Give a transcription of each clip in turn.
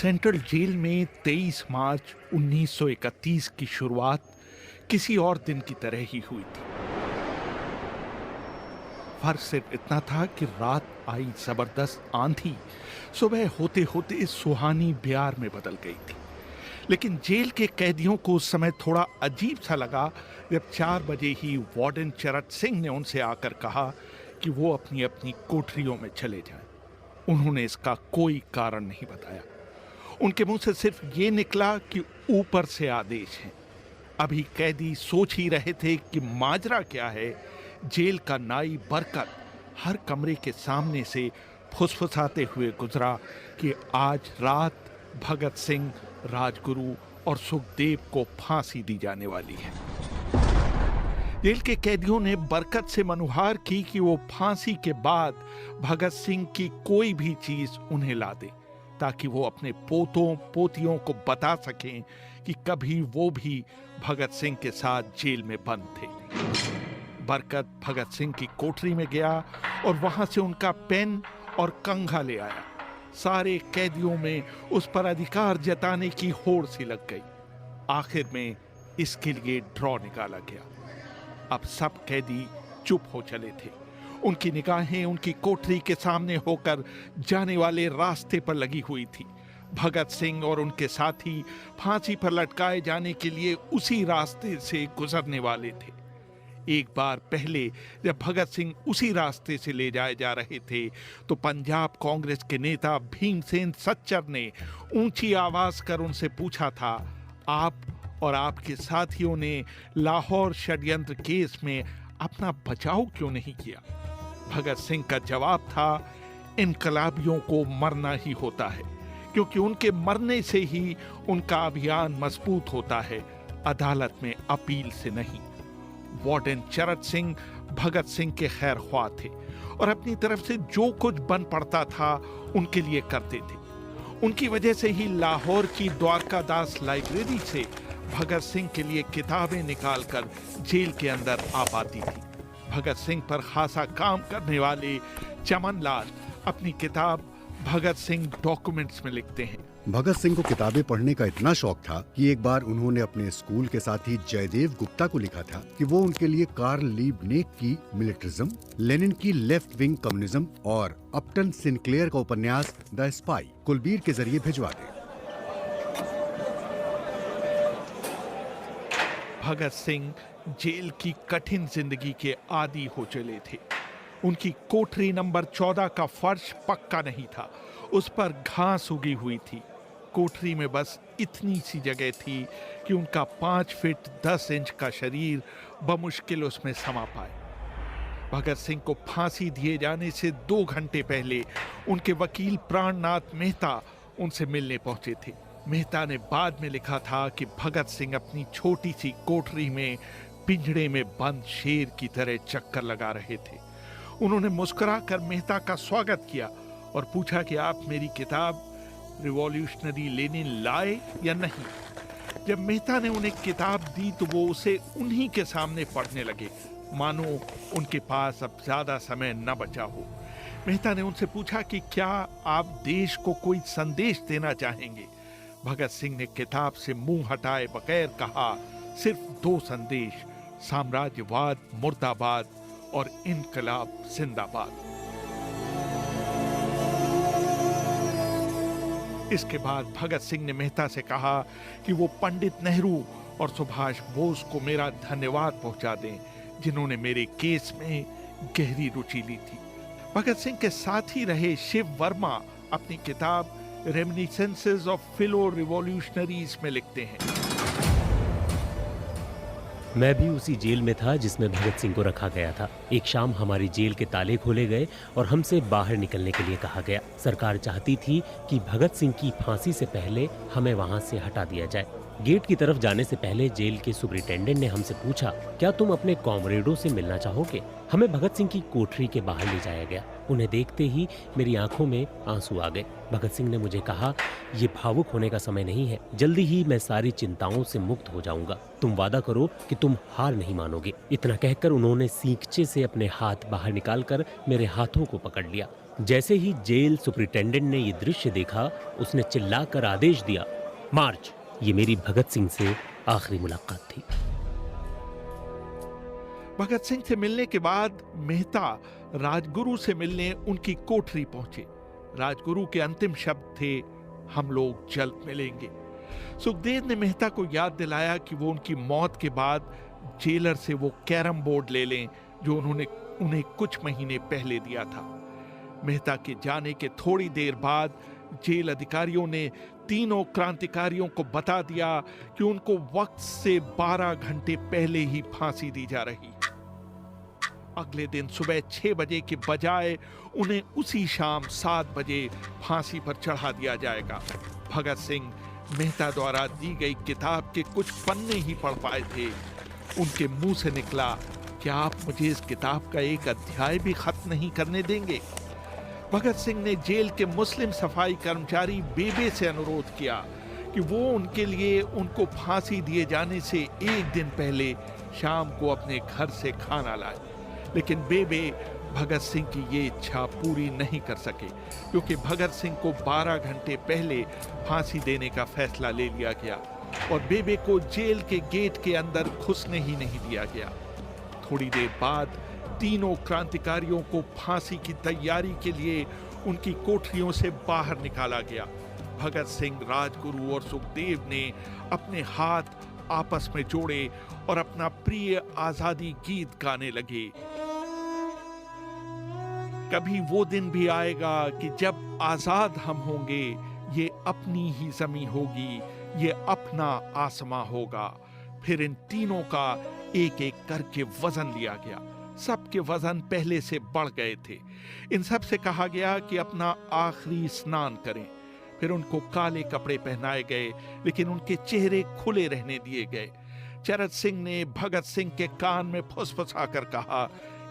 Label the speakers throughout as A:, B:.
A: Central jail में 23 मार्च 1931 की शुरुआत किसी और दिन की तरह ही हुई थी। फर्क सिर्फ इतना था कि रात आई जबरदस्त आंधी सुबह होते होते सुहानी ब्यार में बदल गई थी। लेकिन जेल के कैदियों को उस समय थोड़ा अजीब सा लगा जब 4 बजे ही वार्डन चरत सिंह ने उनसे आकर कहा कि वो अपनी अपनी कोठरियों में चले जाएं। उन्होंने इसका कोई कारण नहीं बताया। उनके मुंह से सिर्फ ये निकला कि ऊपर से आदेश है। अभी कैदी सोच ही रहे थे कि माजरा क्या है। जेल का नाई बरकत हर कमरे के सामने से फुसफुसाते हुए गुजरा कि आज रात भगत सिंह, राजगुरु और सुखदेव को फांसी दी जाने वाली है। जेल के कैदियों ने बरकत से मनुहार की कि वो फांसी के बाद भगत सिंह की कोई भी चीज उन्हें ला दे, ताकि वो अपने पोतों पोतियों को बता सकें कि कभी वो भी भगत सिंह के साथ जेल में बंद थे। बरकत भगत सिंह की कोठरी में गया और वहां से उनका पेन और कंघा ले आया। सारे कैदियों में उस पर अधिकार जताने की होड़ सी लग गई। आखिर में इसके लिए ड्रॉ निकाला गया। अब सब कैदी चुप हो चले थे। उनकी निगाहें उनकी कोठरी के सामने होकर जाने वाले रास्ते पर लगी हुई थी। भगत सिंह और उनके साथी फांसी पर लटकाए जाने के लिए उसी रास्ते से गुजरने वाले थे। एक बार पहले जब भगत सिंह उसी रास्ते से ले जाए जा रहे थे तो पंजाब कांग्रेस के नेता भीमसेन सच्चर ने ऊंची आवाज कर उनसे पूछा था, आप और आपके साथियों ने लाहौर षड्यंत्र केस में अपना बचाव क्यों नहीं किया? भगत सिंह का जवाब था, इनकलाबियों को मरना ही होता है, क्योंकि उनके मरने से ही उनका अभियान मजबूत होता है, अदालत में अपील से नहीं। वार्डन चरत सिंह भगत सिंह के खैर ख्वाह थे और अपनी तरफ से जो कुछ बन पड़ता था उनके लिए करते थे। उनकी वजह से ही लाहौर की द्वारकादास लाइब्रेरी से भगत सिंह के लिए किताबें निकालकर जेल के अंदर आ पाती थी। भगत सिंह पर खासा काम करने वाले चमन लाल अपनी किताब भगत सिंह डॉक्यूमेंट्स में लिखते हैं,
B: भगत सिंह को किताबें पढ़ने का इतना शौक था कि एक बार उन्होंने अपने स्कूल के साथी जयदेव गुप्ता को लिखा था कि वो उनके लिए कार्ल लीबनेक की मिलिटरिज्म, लेनिन की लेफ्ट विंग कम्युनिज्म और अपटन सिनक्लेयर का उपन्यास द स्पाई कुलबीर के जरिए भिजवा दे।
A: भगत सिंह जेल की कठिन जिंदगी के आदी हो चले थे। उनकी कोठरी नंबर 14 का फर्श पक्का नहीं था, उस पर घास उगी हुई थी। कोठरी में बस इतनी सी जगह थी कि उनका 5 फीट 10 इंच का शरीर बमुश्किल उसमें समा पाए। भगत सिंह को फांसी दिए जाने से 2 घंटे पहले उनके वकील प्राणनाथ मेहता उनसे मिलने पहुंचे थे। मेहता ने बाद में लिखा था कि भगत सिंह अपनी छोटी सी कोठरी में पिंजड़े में बंद शेर की तरह चक्कर लगा रहे थे। उन्होंने मुस्कुराकर मेहता का स्वागत किया और पूछा कि आप मेरी किताब रिवॉल्यूशनरी लेनिन लाए या नहीं। जब मेहता ने उन्हें किताब दी तो वो उसे उन्हीं के सामने पढ़ने लगे, मानो उनके पास अब ज्यादा समय न बचा हो। मेहता ने उनसे पूछा कि क्या आप देश को कोई संदेश देना चाहेंगे? भगत सिंह ने किताब से मुंह हटाए बगैर कहा, सिर्फ 2 संदेश, साम्राज्यवाद मुर्दाबाद और इनकलाब जिंदाबाद। इसके बाद भगत सिंह ने मेहता से कहा कि वो पंडित नेहरू और सुभाष बोस को मेरा धन्यवाद पहुंचा दें, जिन्होंने मेरे केस में गहरी रुचि ली थी। भगत सिंह के साथ ही रहे शिव वर्मा अपनी किताब रेमिनिसेंसेस ऑफ फिलो रिवॉल्यूशनरीज में लिखते हैं,
C: मैं भी उसी जेल में था जिसमें भगत सिंह को रखा गया था। एक शाम हमारी जेल के ताले खोले गए और हमसे बाहर निकलने के लिए कहा गया। सरकार चाहती थी कि भगत सिंह की फांसी से पहले हमें वहां से हटा दिया जाए। गेट की तरफ जाने से पहले जेल के सुपरिटेंडेंट ने हमसे पूछा, क्या तुम अपने कॉमरेडों से मिलना चाहोगे? हमें भगत सिंह की कोठरी के बाहर ले जाया गया। उन्हें देखते ही मेरी आंखों में आंसू आ गए। भगत सिंह ने मुझे कहा, ये भावुक होने का समय नहीं है, जल्दी ही मैं सारी चिंताओं से मुक्त हो जाऊंगा। तुम वादा करो कि तुम हार नहीं मानोगे। इतना कहकर उन्होंने सींगचे से अपने हाथ बाहर निकालकर मेरे हाथों को पकड़ लिया। जैसे ही जेल सुपरिटेंडेंट ने ये दृश्य देखा, उसने चिल्लाकर आदेश दिया, मार्च। ये मेरी भगत सिंह से आखिरी मुलाकात थी।
A: भगत सिंह से मिलने के बाद मेहता राजगुरु से मिलने उनकी कोठरी पहुंचे। राजगुरु के अंतिम शब्द थे, हम लोग जल्द मिलेंगे। सुखदेव ने मेहता को याद दिलाया कि वो उनकी मौत के बाद जेलर से वो कैरम बोर्ड ले लें जो उन्होंने उन्हें कुछ महीने पहले दिया था। मेहता के जाने के थोड़ी देर बाद जेल अधिकारियों ने तीनों क्रांतिकारियों को बता दिया कि उनको वक्त से 12 घंटे पहले ही फांसी दी जा रही। अगले दिन सुबह 6 बजे के बजाय उन्हें उसी शाम 7 बजे फांसी पर चढ़ा दिया जाएगा। भगत सिंह मेहता द्वारा दी गई किताब के कुछ पन्ने ही पढ़ पाए थे। उनके मुंह से निकला, क्या आप मुझे इस किताब का एक अध्याय भी खत्म नहीं करने देंगे? भगत सिंह ने जेल के मुस्लिम सफाई कर्मचारी बेबे से अनुरोध किया कि वो उनके लिए उनको फांसी दिए जाने से एक दिन पहले शाम को अपने घर से खाना लाए। लेकिन बेबे भगत सिंह की ये इच्छा पूरी नहीं कर सके, क्योंकि भगत सिंह को 12 घंटे पहले फांसी देने का फैसला ले लिया गया और बेबे को जेल के गेट के अंदर घुसने ही नहीं दिया गया। थोड़ी देर बाद तीनों क्रांतिकारियों को फांसी की तैयारी के लिए उनकी कोठरियों से बाहर निकाला गया। भगत सिंह, राजगुरु और सुखदेव ने अपने हाथ आपस में जोड़े और अपना प्रिय आजादी गीत गाने लगे। कभी वो दिन भी आएगा कि जब आजाद हम होंगे, ये अपनी ही जमीन होगी, ये अपना आसमां होगा। फिर इन तीनों का एक एक करके वजन लिया गया। सबके वजन पहले से बढ़ गए थे। इन सब से कहा गया कि अपना आखिरी स्नान करें। फिर उनको काले कपड़े पहनाए गए, लेकिन उनके चेहरे खुले रहने दिए गए। चरत सिंह ने भगत सिंह के कान में फुसफुसाकर कहा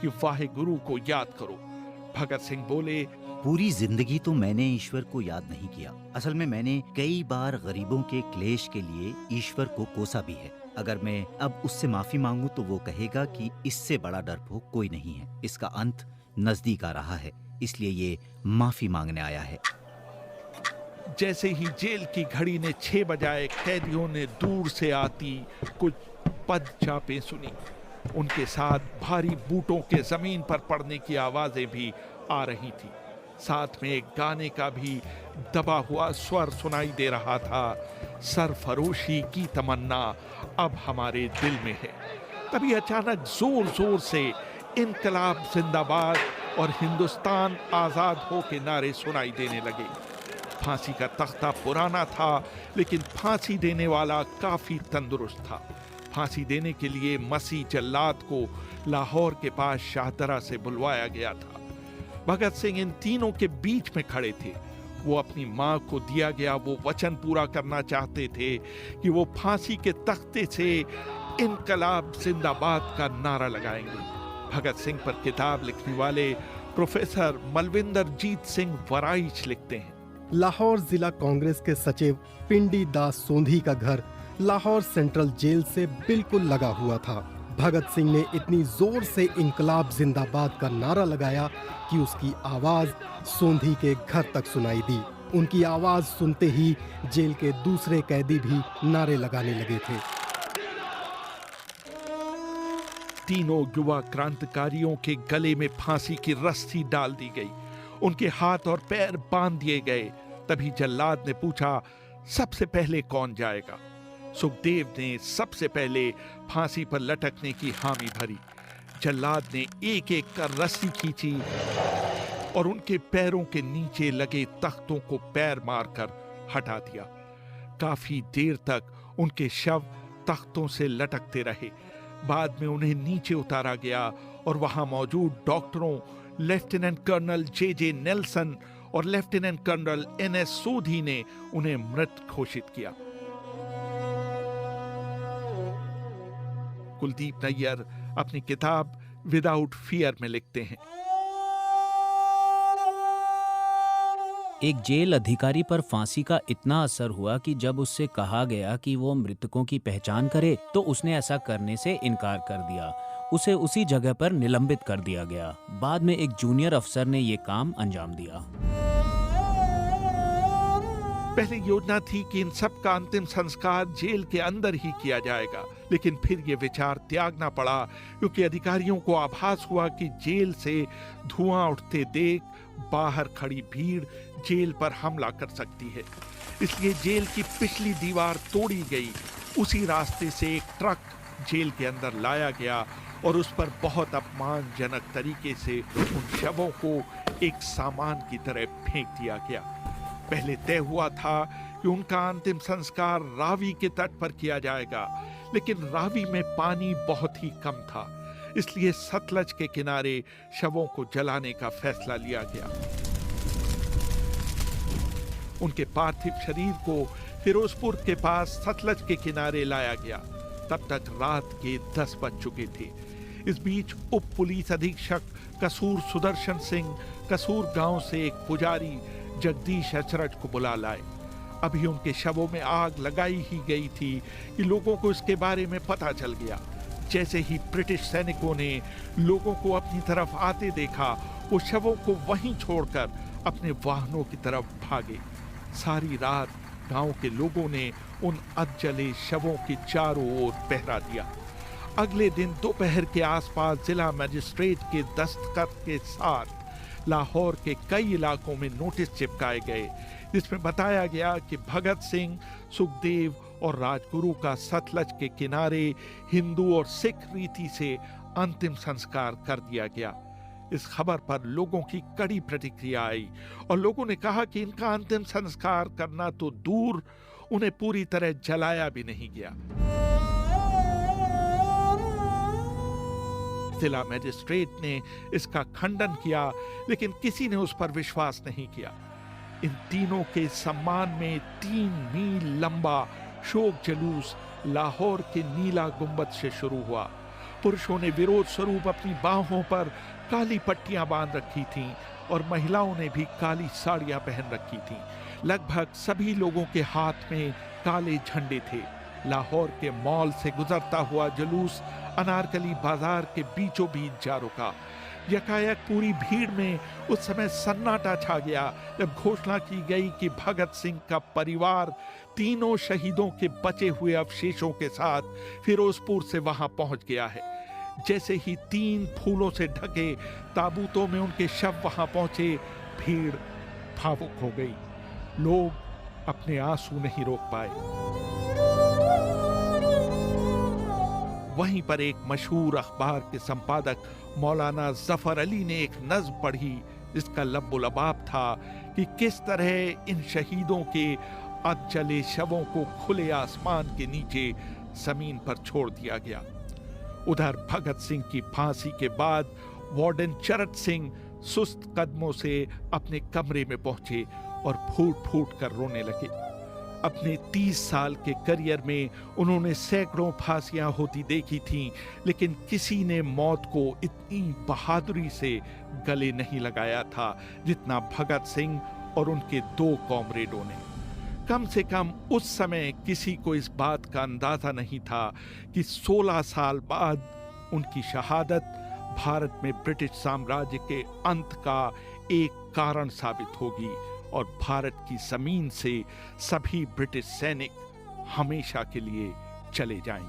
A: कि वाहेगुरु को याद करो। भगत सिंह बोले,
D: पूरी जिंदगी तो मैंने ईश्वर को याद नहीं किया। असल में मैंने कई बार गरीबों के क्लेश के लिए ईश्वर को कोसा भी है। अगर मैं अब उससे माफी मांगूं तो वो कहेगा कि इससे बड़ा डरपोक कोई नहीं है। इसका अंत नजदीक आ रहा है, इसलिए ये माफी मांगने आया है।
A: जैसे ही जेल की घड़ी ने 6 बजाए, कैदियों ने दूर से आती कुछ पद चापें सुनी। उनके साथ भारी बूटों के जमीन पर पड़ने की आवाजें भी आ रही थी। साथ में एक गाने का भी दबा हुआ स्वर सुनाई दे रहा था, सरफरोशी की तमन्ना अब हमारे दिल में है। तभी अचानक जोर जोर से इनकलाब जिंदाबाद और हिंदुस्तान आजाद हो के नारे सुनाई देने लगे। फांसी का तख्ता पुराना था, लेकिन फांसी देने वाला काफी तंदुरुस्त था। फांसी देने के लिए मसीह जल्लाद को लाहौर के पास शाहदरा से बुलवाया गया था। भगत सिंह इन तीनों के बीच में खड़े थे। वो अपनी मां को दिया गया वो वचन पूरा करना चाहते थे कि वो फांसी के तख्ते से इनकलाब जिंदाबाद का नारा लगाएंगे। भगत सिंह पर किताब लिखने वाले प्रोफेसर मलविंदर जीत सिंह वराइच लिखते हैं,
E: लाहौर जिला कांग्रेस के सचिव पिंडी दास सोंधी का घर लाहौर सेंट्रल जेल से बिल्कुल लगा हुआ था। भगत सिंह ने इतनी जोर से इनकलाब जिंदाबाद का नारा लगाया कि उसकी आवाज सोंधी के घर तक सुनाई दी। उनकी आवाज सुनते ही जेल के दूसरे कैदी भी नारे लगाने लगे थे।
A: तीनों युवा क्रांतिकारियों के गले में फांसी की रस्सी डाल दी गई, उनके हाथ और पैर बांध दिए गए। तभी जल्लाद ने पूछा, सबसे पहले कौन जाएगा? सुखदेव ने सबसे पहले फांसी पर लटकने की हामी भरी। जल्लाद ने एक एक कर रस्सी खींची और उनके पैरों के नीचे लगे तख्तों को पैर मारकर हटा दिया। काफी देर तक उनके शव तख्तों से लटकते रहे। बाद में उन्हें नीचे उतारा गया और वहां मौजूद डॉक्टरों लेफ्टिनेंट कर्नल जे नेल्सन और लेफ्टिनेंट कर्नल NS सोधी ने उन्हें मृत घोषित किया। कुलदीप नैयर अपनी किताब विदाउट फियर में लिखते हैं।
F: एक जेल अधिकारी पर फांसी का इतना असर हुआ कि जब उससे कहा गया कि वो मृतकों की पहचान करे तो उसने ऐसा करने से इनकार कर दिया। उसे उसी जगह पर निलंबित कर दिया गया। बाद में एक जूनियर अफसर ने ये काम अंजाम दिया।
A: पहले योजना थी कि इन सब का अंतिम संस्कार जेल के अंदर ही किया जाएगा, लेकिन फिर ये विचार त्यागना पड़ा क्योंकि अधिकारियों को आभास हुआ कि जेल से धुआं उठते देख बाहर खड़ी भीड़ जेल पर हमला कर सकती है। इसलिए जेल की पिछली दीवार तोड़ी गई। उसी रास्ते से एक ट्रक जेल के अंदर लाया गया और उस पर बहुत अपमानजनक तरीके से उन शवों को एक सामान की तरह फेंक दिया गया। पहले तय हुआ था कि उनका अंतिम संस्कार रावी के तट पर किया जाएगा, लेकिन रावी में पानी बहुत ही कम था, इसलिए सतलज के किनारे शवों को जलाने का फैसला लिया गया। उनके पार्थिव शरीर को फिरोजपुर के पास सतलज के किनारे लाया गया। तब तक रात के 10 बज चुके थे। इस बीच उप पुलिस अधीक्षक कसूर सुदर्शन सिंह कसूर गांव से एक पुजारी जगदीश अचरज को बुला लाए। अभी उनके शवों में आग लगाई ही गई थी कि लोगों को इसके बारे में पता चल गया। जैसे ही ब्रिटिश सैनिकों ने लोगों को अपनी तरफ आते देखा, वो शवों को वहीं छोड़कर अपने वाहनों की तरफ भागे। सारी रात गांव के लोगों ने उन अधजले शवों के चारों ओर पहरा दिया। अगले दिन दोपहर के आसपास जिला मजिस्ट्रेट के दस्तखत के साथ लाहौर के कई इलाकों में नोटिस चिपकाए गए, जिसमें बताया गया कि भगत सिंह, सुखदेव और राजगुरु का सतलज के किनारे हिंदू और सिख रीति से अंतिम संस्कार कर दिया गया। इस खबर पर लोगों की कड़ी प्रतिक्रिया आई और लोगों ने कहा कि इनका अंतिम संस्कार करना तो दूर, उन्हें पूरी तरह जलाया भी नहीं गया। जिला मजिस्ट्रेट ने इसका खंडन किया, लेकिन किसी ने उस पर विश्वास नहीं किया। इन तीनों के सम्मान में 3 मील लंबा शोक जुलूस लाहौर के नीला गुंबद से शुरू हुआ। पुरुषों ने विरोध स्वरूप अपनी बाहों पर काली पट्टियां बांध रखी थीं और महिलाओं ने भी काली साड़ियां पहन रखी थीं। लगभग सभी लोगों के हाथ में काले झंडे थे। लाहौर के मॉल से गुजरता हुआ जुलूस अनारकली बाजार के बीचों बीच जा रुका। यकायक पूरी भीड़ में उस समय सन्नाटा छा गया जब घोषणा की गई कि भगत सिंह का परिवार तीनों शहीदों के बचे हुए अवशेषों के साथ फिरोजपुर से वहां पहुंच गया है। जैसे ही 3 फूलों से ढके ताबूतों में उनके शव वहां पहुंचे, भीड़ भावुक हो गई। लोग अपने आंसू नहीं रोक पाए। वहीं पर एक मशहूर अखबार के संपादक मौलाना जफर अली ने एक नज्म पढ़ी, जिसका लब्बो-लबाब था कि किस तरह इन शहीदों के अधजले शवों को खुले आसमान के नीचे जमीन पर छोड़ दिया गया। उधर भगत सिंह की फांसी के बाद वार्डन चरत सिंह सुस्त कदमों से अपने कमरे में पहुंचे और फूट फूट कर रोने लगे। अपने 30 साल के करियर में उन्होंने सैकड़ों फांसियां होती देखी थीं, लेकिन किसी ने मौत को इतनी बहादुरी से गले नहीं लगाया था जितना भगत सिंह और उनके 2 कॉमरेडों ने। कम से कम उस समय किसी को इस बात का अंदाजा नहीं था कि 16 साल बाद उनकी शहादत भारत में ब्रिटिश साम्राज्य के अंत का एक कारण साबित होगी और भारत की जमीन से सभी ब्रिटिश सैनिक हमेशा के लिए चले जाएंगे।